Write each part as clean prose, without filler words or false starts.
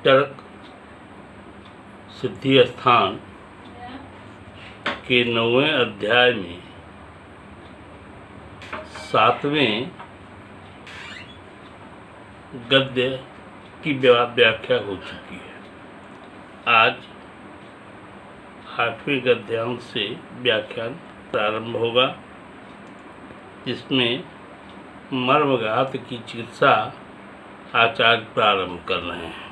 Turk सिद्धि स्थान के 9वें अध्याय में 7वें गद्य की व्याख्या हो चुकी है। आज 8वें गद्यांश से व्याख्यान प्रारंभ होगा, जिसमें मर्मघात की चिकित्सा आचार्य प्रारंभ कर रहे हैं।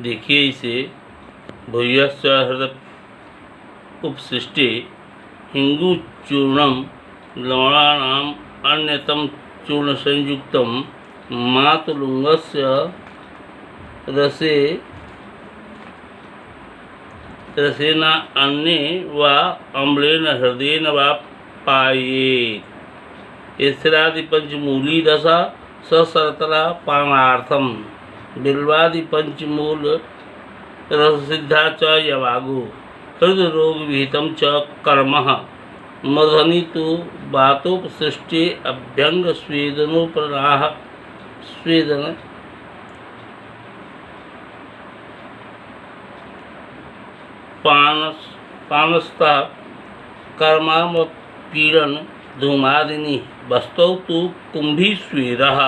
देखिए इसे भूयश्च हृदय उपशिष्टे हिंगु चूर्णम लवणानाम अन्यतम चूर्ण संयुक्तम मातुलुंगस्य रसेन अन्ने वा अम्लेन हृदयेन वा पायेत्। स्थिरादि पंचमूली दशा सशर्करा पानार्थम बिल्वादि पंचमूल रससिद्धा च यवागु हृदय रोग विहितम च कर्मः मधनि तु वातोपसृष्टे अभ्यंग स्वेदनोपराह स्वेदन पानस्ता कर्माम पीड़न धूमादिनी वस्तौ तु कुंभी स्वेदः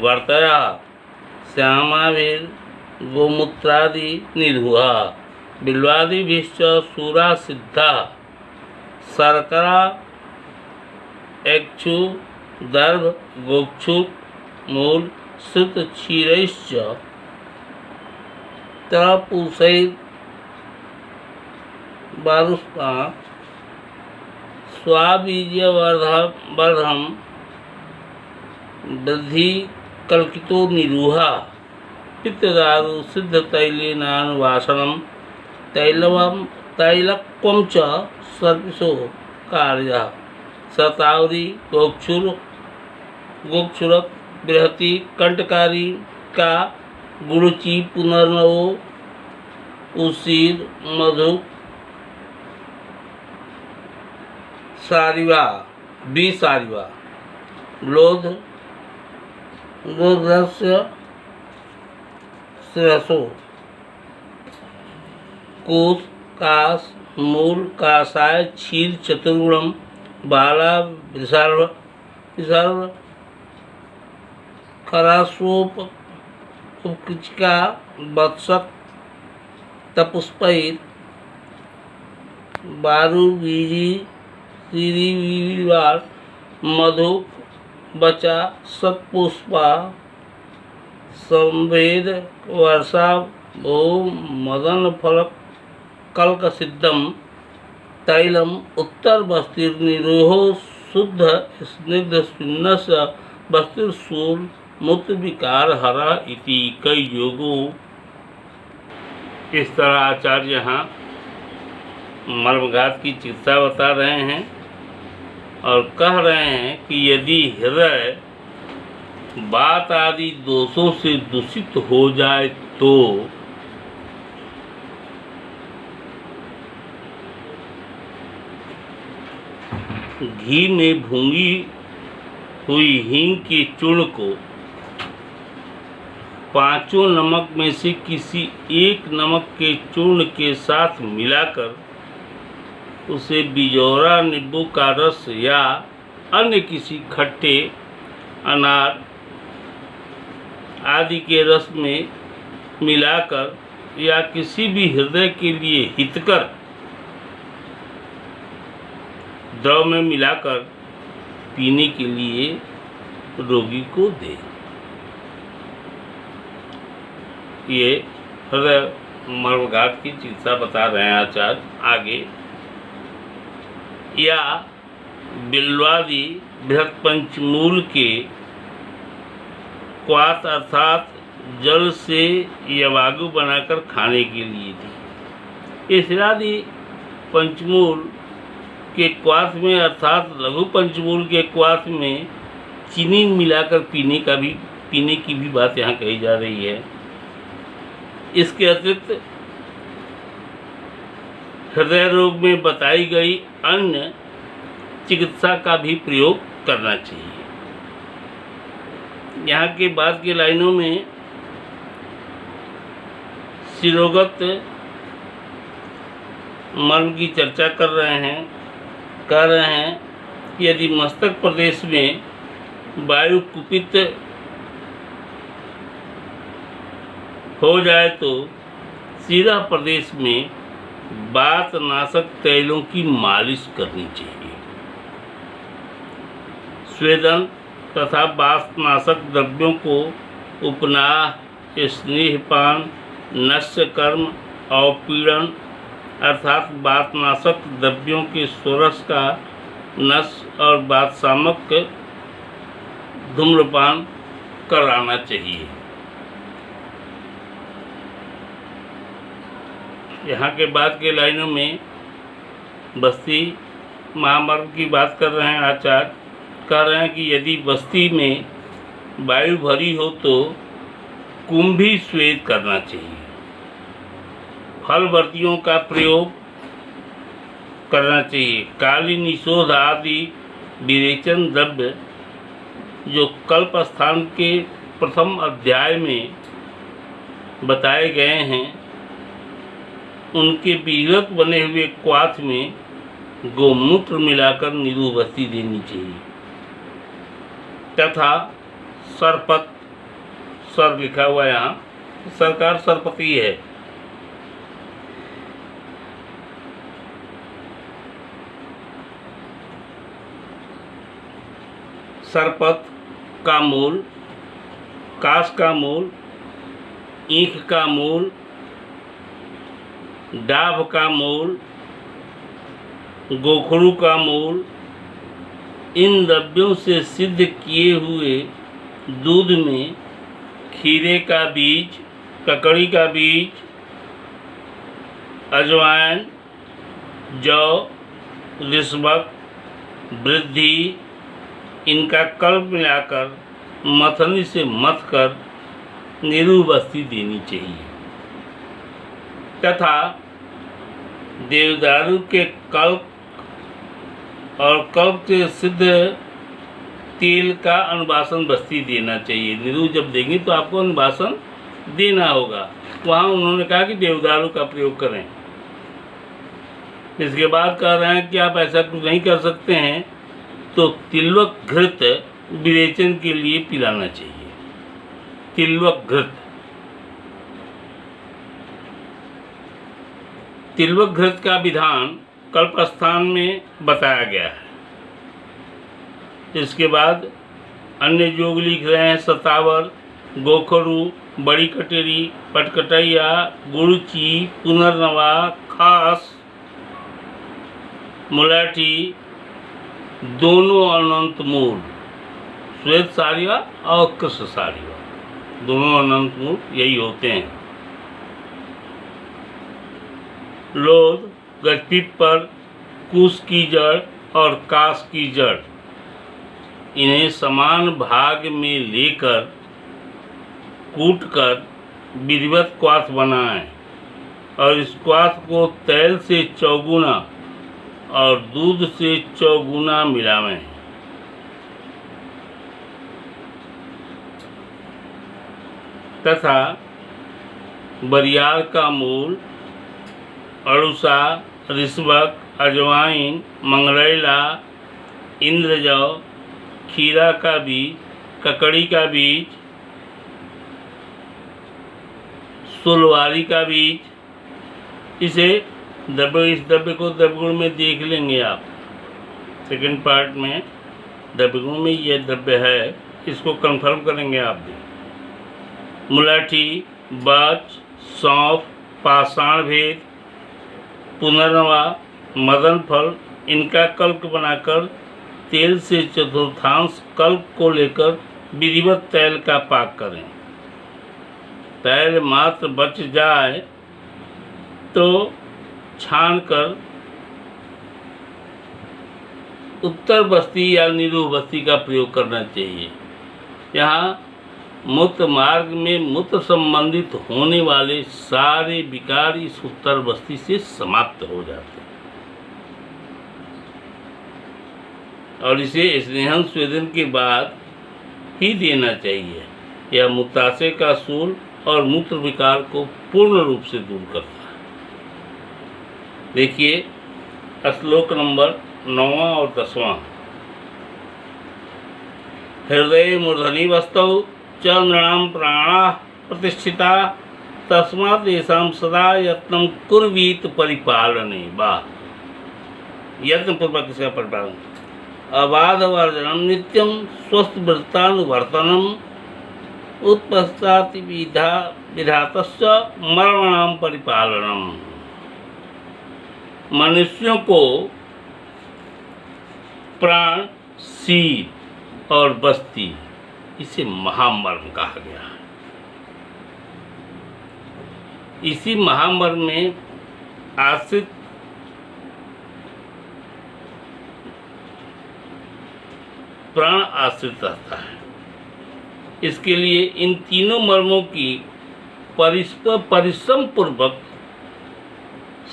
वर्तया श्यामाभिर गोमूत्रादि निधुः बिल्वादिभिश्च सूरा सिद्धा शर्करा एक्क्षु दर्भ गोक्षु मूल श्रुत क्षीरैश्च तरपूसैर् बारुष्पा स्वाबीजवर्धम वृद्धि कल्कितो निरूहा पित्तदारु सिद्ध तैलेनानुवासनम तैलक्वम च सर्पिशो कार्य शतावरी गोक्षुरक बृहति कंटकारी का गुरुचि पुनर्नवो उसीर मधु सारिवा विसारिवा लोधस्य श्रेयसो कोश काश मूल कासाय क्षीर चतुर्गुणम बाला विसर्व खरास्वोपकिचिका वत्सक तपुष्पैर बारुबीजी श्रीविवार मधु बचा सत्पुष्पा संवेद वर्षा भो मदन फलक कल्क सिद्धम तैलम उत्तर बस्तिर्निरोहो शुद्ध स्निग्ध स्पिन्नस बस्तिर्शूल मूत्र विकार हरा इति कई योगो। इस तरह आचार्य यहाँ मर्मघात की चिकित्सा बता रहे हैं और कह रहे हैं कि यदि हृदय बात आदि दोषों से दूषित हो जाए तो घी में भूंगी हुई हींग के चूर्ण को 5 नमक में से किसी एक नमक के चूर्ण के साथ मिलाकर उसे बिजौरा नींबू का रस या अन्य किसी खट्टे अनार आदि के रस में मिलाकर या किसी भी हृदय के लिए हितकर द्रव में मिलाकर पीने के लिए रोगी को दे। ये हृदय मर्मघात की चिकित्सा बता रहे हैं आचार्य। आगे या बिल्वादि बृहत पंचमूल के क्वाथ अर्थात जल से यवागु बनाकर खाने के लिए थी। स्थिरादि पंचमूल के क्वाथ में अर्थात लघु पंचमूल के क्वाथ में चीनी मिलाकर पीने की भी बात यहाँ कही जा रही है। इसके अतिरिक्त हृदय रोग में बताई गई अन्य चिकित्सा का भी प्रयोग करना चाहिए। यहाँ के बाद की लाइनों में शिरोगत मर्म की चर्चा कर रहे हैं। कह रहे हैं कि यदि मस्तक प्रदेश में वायु कुपित हो जाए तो शिरा प्रदेश में वातनाशक तैलों की मालिश करनी चाहिए। स्वेदन तथा वातनाशक द्रव्यों को उपनाह, स्नेहपान, नस्यकर्म, अवपीड़न अर्थात वातनाशक द्रव्यों के सोरस का नस और वातशामक धूम्रपान कराना चाहिए। यहाँ के बाद के लाइनों में बस्ती महामार्ग की बात कर रहे हैं आचार्य। कह रहे हैं कि यदि बस्ती में वायु भरी हो तो कुंभी स्वेद करना चाहिए। फलवर्तियों का प्रयोग करना चाहिए। काली निषोध आदि विरेचन द्रव्य जो कल्प स्थान के प्रथम अध्याय में बताए गए हैं, उनके विधिवत बने हुए क्वाथ में गोमूत्र मिलाकर निरूबस्ती देनी चाहिए तथा सरपत, सर लिखा हुआ यहाँ, सरकार सरपति है, सरपत का मूल, काश का मूल, ईख का मूल, डाभ का मूल, गोखरू का मूल, इन द्रव्यों से सिद्ध किए हुए दूध में खीरे का बीज, ककड़ी का बीज, अजवाइन, जौ, रिस्बक, वृद्धि, इनका कल्प मिलाकर मथनी से मथ कर निरूबस्ती देनी चाहिए तथा देवदारू के कल्प और कल्प से सिद्ध तेल का अनुवासन बस्ती देना चाहिए। निरू जब देंगे तो आपको अनुवासन देना होगा। वहाँ उन्होंने कहा कि देवदारू का प्रयोग करें। इसके बाद कह रहे हैं कि आप ऐसा कुछ नहीं कर सकते हैं तो तिलवक घृत विरेचन के लिए पिलाना चाहिए। तिलवक घृत, तिलवक घृत का विधान कल्पस्थान में बताया गया है। इसके बाद अन्य योग लिख रहे हैं सतावर, गोखरू, बड़ी कटेरी, पटकटैया, गुड़ची, पुनर्नवा, खास, मुलाठी, दोनों अनंत मूल, श्वेत सारिवा और कृष्ण सारिवा, दोनों अनंत मूल यही होते हैं। लोध, गजपीपर, कुश की जड़ और काश की जड़, इन्हें समान भाग में लेकर कूटकर विधिवत क्वाथ बनाएं और इस क्वाथ को तेल से चौगुना और दूध से चौगुना मिलावें। तथा बरियार का मूल, अड़ुसा, रिस्बक, अजवाइन, मंगरैला, इंद्रजौ, खीरा का बीज, ककड़ी का बीज, सुलवारी का बीज, इसे इस द्रव्य को द्रव्यगुण में देख लेंगे आप। सेकंड पार्ट में द्रव्यगुण में यह द्रव्य है, इसको कंफर्म करेंगे आप भी। मुलाठी, बाच, सौंफ, पाषाण भेद, पुनर्नवा, मदन फल, इनका कल्प बनाकर तेल से चतुर्थांश कल्प को लेकर विधिवत तैल का पाक करें। तैल मात्र बच जाए तो छानकर उत्तर बस्ती या निरूह बस्ती का प्रयोग करना चाहिए। यहाँ मूत्र मार्ग में मूत्र संबंधित होने वाले सारे विकार इस उत्तर बस्ती से समाप्त हो जाते हैं और इसे स्नेहन स्वेदन के बाद ही देना चाहिए। यह मूत्राशय का सूल और मूत्र विकार को पूर्ण रूप से दूर करता है। देखिए श्लोक नंबर 9 और 10। हृदय मूर्धनि वस्तौ च नृणां प्राणाः प्रतिष्ठिता तस्मात् येषां सदा यत्नं कुर्वीत परिपालने। यत्न पूर्वक इसका परिपालन। अबाध वर्जनम नित्यम स्वस्थ वृत्तानुवर्तनम उत्पश्चाति विधातस्य मरणाम परिपालनम। मनुष्यों को प्राण, शीत और बस्ती, इसे महामर्म कहा गया है। इसी महामर्म में आश्रित प्राण आश्रित रहता है। इसके लिए इन तीनों मर्मों की परिश्रम पूर्वक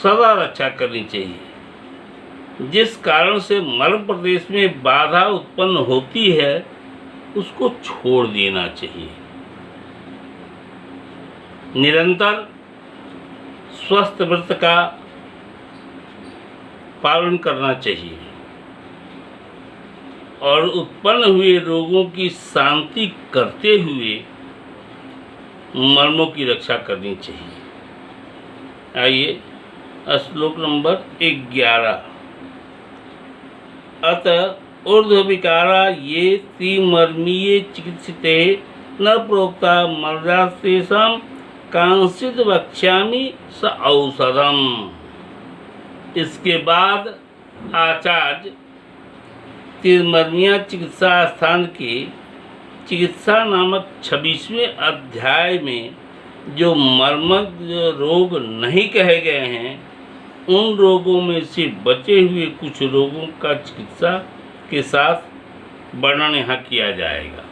सदा रक्षा करनी चाहिए। जिस कारण से मर्म प्रदेश में बाधा उत्पन्न होती है उसको छोड़ देना चाहिए। निरंतर स्वस्थ व्रत का पालन करना चाहिए और उत्पन्न हुए रोगों की शांति करते हुए मर्मों की रक्षा करनी चाहिए। आइए श्लोक नंबर 11। अतः ऊर्ध्वविकारा ये त्रिमर्मीये चिकित्सिते न प्रोक्ता मर्यास्तेषां कांचित् वक्ष्यामि स औषधम। इसके बाद आचार्य त्रिमर्मिया चिकित्सा स्थान के चिकित्सा नामक 26वें अध्याय में जो मर्मक रोग नहीं कहे गए हैं उन रोगों में से बचे हुए कुछ रोगों का चिकित्सा के साथ वर्णन यहाँ किया जाएगा।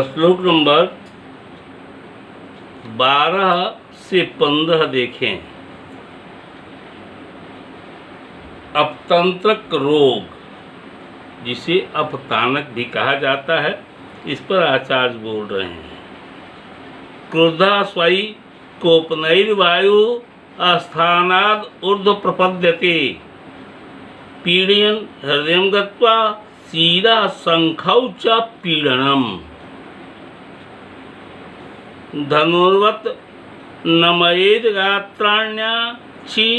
श्लोक नंबर 12 से 15 देखें। अपतंत्रक रोग, जिसे अपतानक भी कहा जाता है, इस पर आचार्य बोल रहे हैं। क्रोधास्वयी कोपनैर्वायु अस्थानाद ऊर्ध्व प्रपद्यते पीड़यन् हृदयं गत्वा सीधा शंखौ च पीडनम्। धनुर्वत् नमयेद गात्राण्याक्षी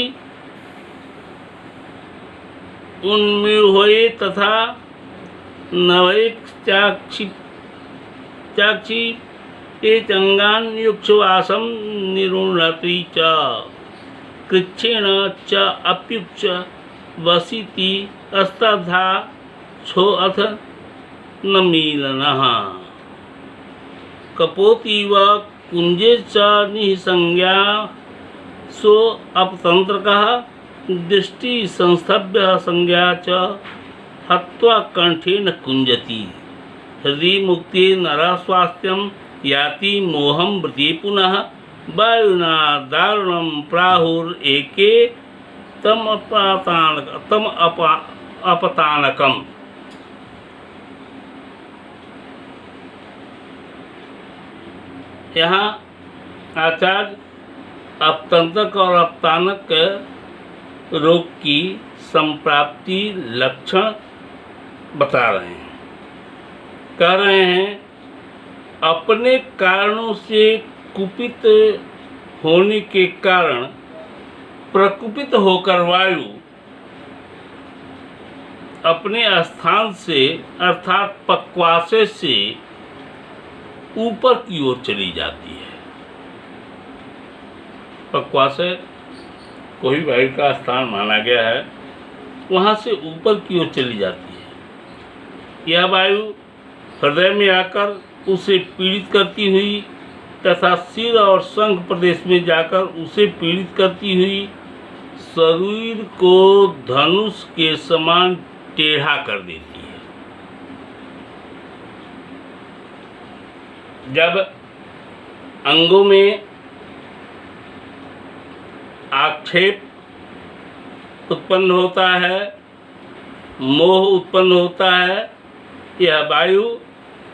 उन्मीळ्ये तथा नवैक्षाक्षी ते चंगान् युक्षवासं निरुणति च कृच्छेण च अप्युच्च वसिति स्तब्धा छोऽथ न मीलनः। कपोतीव कुंजे च निसंज्ञा सो अपतंत्रकः दृष्टि संस्थभ्य संज्ञा च हत्वा कंठेन कुंजति। हृदि मुक्ति नरः स्वास्थ्यं याति मोहं वृति पुनः वायुना दारुणं प्राहुरेके तम अपतानकम्। यहाँ आचार्य अपतंत्रक और अपतानक रोग की संप्राप्ति लक्षण बता रहे हैं। कह रहे हैं अपने कारणों से कुपित होने के कारण प्रकुपित होकर वायु अपने स्थान से अर्थात पक्वाशय से ऊपर की ओर चली जाती है। पक्वाशय कोई वायु का स्थान माना गया है, वहाँ से ऊपर की ओर चली जाती है। यह वायु हृदय में आकर उसे पीड़ित करती हुई तथा सिर और शंख प्रदेश में जाकर उसे पीड़ित करती हुई शरीर को धनुष के समान टेढ़ा कर देती है। जब अंगों में आक्षेप उत्पन्न होता है, मोह उत्पन्न होता है। यह वायु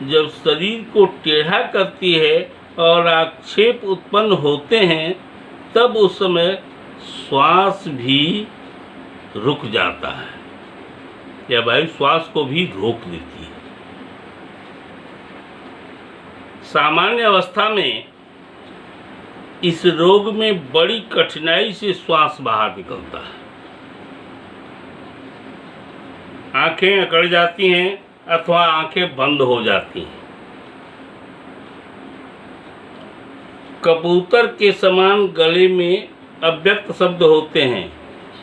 जब शरीर को टेढ़ा करती है और आक्षेप उत्पन्न होते हैं, तब उस समय श्वास भी रुक जाता है। यह वायु श्वास को भी रोक देती है। सामान्य अवस्था में इस रोग में बड़ी कठिनाई से श्वास बाहर निकलता है। आंखें अकड़ जाती हैं अथवा आंखें बंद हो जाती हैं। कबूतर के समान गले में अव्यक्त शब्द होते हैं,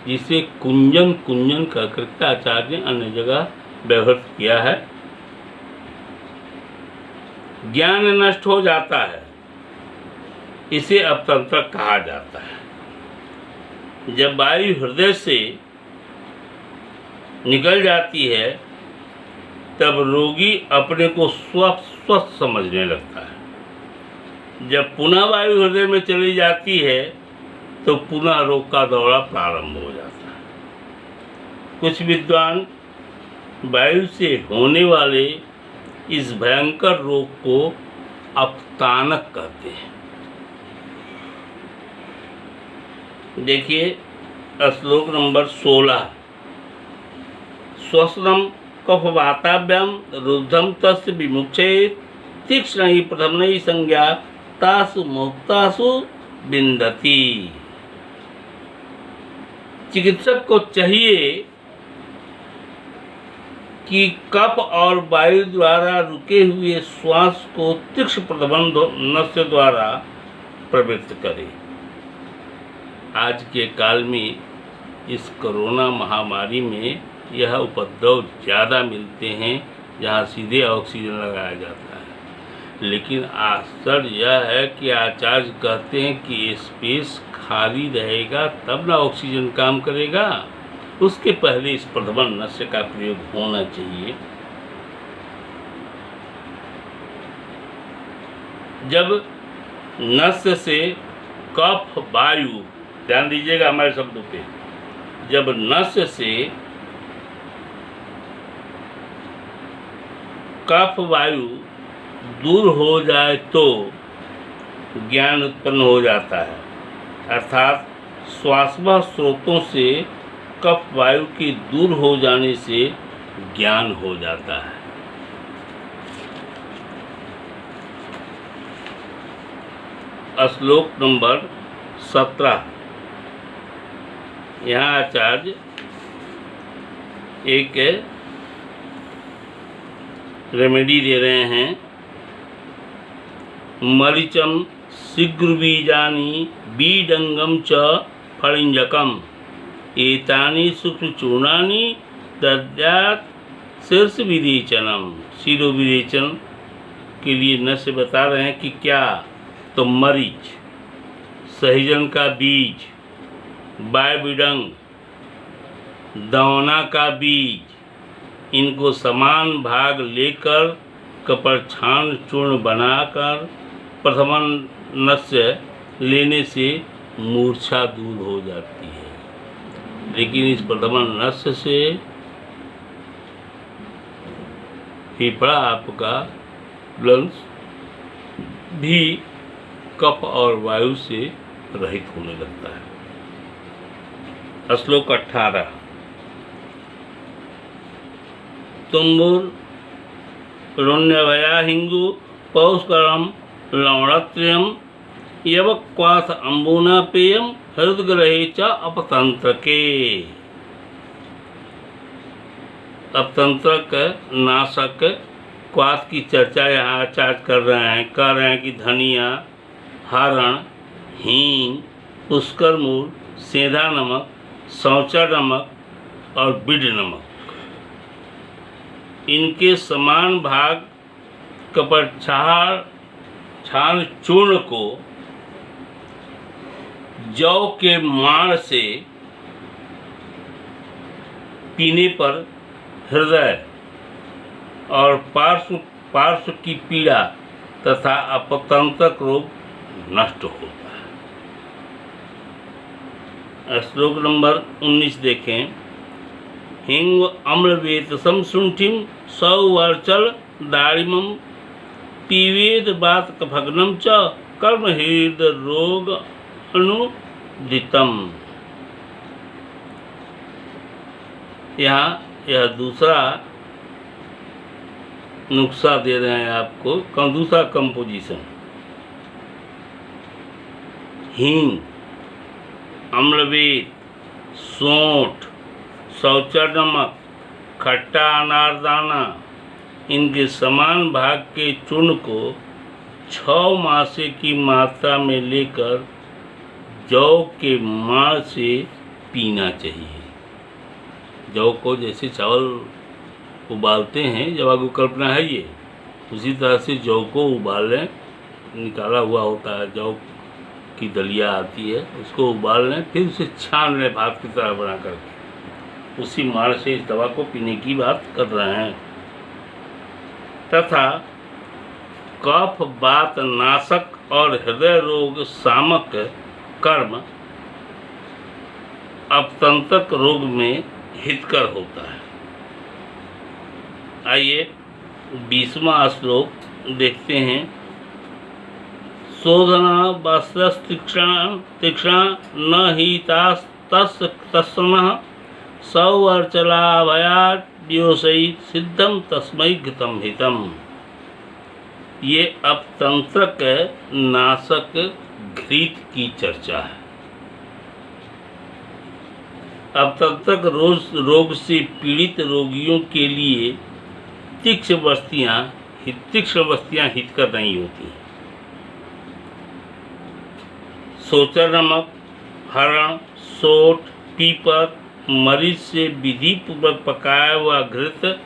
जिसे कुंजन कुंजन कहकर के आचार्य ने अन्य जगह व्यवहृत किया है। ज्ञान नष्ट हो जाता है, इसे अपतंत्र कहा जाता है। जब वायु हृदय से निकल जाती है, तब रोगी अपने को स्वस्थ समझने लगता है। जब पुनः वायु हृदय में चली जाती है, तो पुनः रोग का दौरा प्रारंभ हो जाता है। कुछ विद्वान वायु से होने वाले इस भयंकर रोग को अपतानक कहते हैं। देखिए श्लोक नंबर 16। स्वस्नम कफवाताभ्याम रुद्धम तस्य विमुक्षेत तीक्ष्ण ही प्रथम संज्ञा तासु मुक्तासु बिंदती। चिकित्सक को चाहिए कि कफ और वायु द्वारा रुके हुए श्वास को तीक्ष्ण प्रबंध नस्य द्वारा प्रवृत्त करे। आज के काल में इस कोरोना महामारी में यह उपद्रव ज़्यादा मिलते हैं, जहाँ सीधे ऑक्सीजन लगाया जाता है। लेकिन आश्चर्य यह है कि आचार्य कहते हैं कि स्पेस खाली रहेगा तब ना ऑक्सीजन काम करेगा, उसके पहले इस प्रथमन नस्य का प्रयोग होना चाहिए। जब नस्य से कफ वायु, ध्यान दीजिएगा हमारे शब्दों पे, जब नस्य से कफ वायु दूर हो जाए तो ज्ञान उत्पन्न हो जाता है। अर्थात श्वासवाह स्रोतों से कफ वायु के दूर हो जाने से ज्ञान हो जाता है। श्लोक नंबर 17। यहाँ आचार्य एक रेमेडी दे रहे हैं। मरीचम शीघ्र बीजानी बीडंगम च फलिंजकम एतानि सूक्ष्म चूर्णानि दद्यात् शीर्ष विरेचनम। शिरो विरेचन के लिए नस्य बता रहे हैं कि क्या, तो मरीच, सहजन का बीज, बायबिडंग, दौना का बीज, इनको समान भाग लेकर कपरछान चूर्ण बनाकर प्रथमन नस्य लेने से मूर्छा दूर हो जाती है। लेकिन इस प्रथमन नस्य से फेफड़ा आपका लंग्स भी कफ और वायु से रहित होने लगता है। श्लोक 18। तुम्बुर रोण्यभया हिंगु पौष्करम लवणत्रयम यवक्वाथ अम्बुना पेयम हृदग्रहे च अपतंत्रके। अपतंत्रक नाशक क्वाथ की चर्चा यहाँ आचार्य कर रहे हैं कि धनिया, हरण, हींग, पुष्कर मूल, सेंधा नमक, सौचा नमक और बिड नमक, इनके समान भाग कपरछान चूर्ण को जौ के माण से पीने पर हृदय और पार्श्व की पीड़ा तथा अपतंत्रक रोग नष्ट होता है। श्लोक नंबर 19 देखें। हिंग अम्लवेतसम शुंठिम सौवर्चल दारिमम पीवेद बात कफग्नम च कर्म हृद रोग अनुदितम। यहाँ यह दूसरा नुस्खा दे रहे हैं आपको, दूसरा कंपोजिशन। हींग, अम्लवेत, सौंठ, सौचा नमक, खट्टा अनारदाना, इनके समान भाग के चूर्ण को 6 मासे की मात्रा में लेकर जौ के माड़ से पीना चाहिए। जौ को जैसे चावल उबालते हैं, जब आपको कल्पना है ये, उसी तरह से जौ को उबाल लें, निकाला हुआ होता है जौ की दलिया आती है, उसको उबाल लें, फिर उसे छान लें भात की तरह बना करके, उसी माड़ से इस दवा को पीने की बात कर रहे हैं। तथा कफ वात नाशक और हृदय रोग शामक कर्म अपतंत्रक रोग में हितकर होता है। आइए 20वां श्लोक देखते हैं। शोधना वस्त्रस तीक्ष्णा न हितास्तस्न सौवर्चलाभयात् व्योसई सिद्धम तस्मै घृतम हितम। ये अपतंत्रक नाशक घृत की चर्चा है। अपतंत्रक रोग से पीड़ित रोगियों के लिए तीक्ष्ण वस्तुयाँ हितकर नहीं होती। सोचा नमक, हरण, सोट, पीपर, मरीच से विधि पूर्वक पकाया हुआ घृत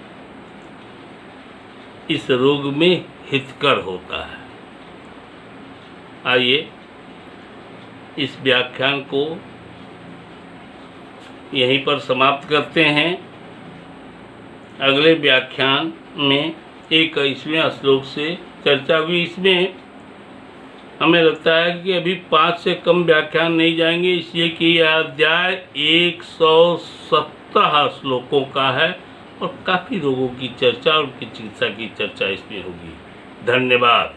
इस रोग में हितकर होता है। आइए इस व्याख्यान को यहीं पर समाप्त करते हैं। अगले व्याख्यान में 21वें श्लोक से चर्चा हुई। इसमें हमें लगता है कि अभी 5 से कम व्याख्यान नहीं जाएंगे, इसलिए कि यह अध्याय 117 श्लोकों का है और काफ़ी रोगों की चर्चा और उनकी चिकित्सा की चर्चा इसमें होगी। धन्यवाद।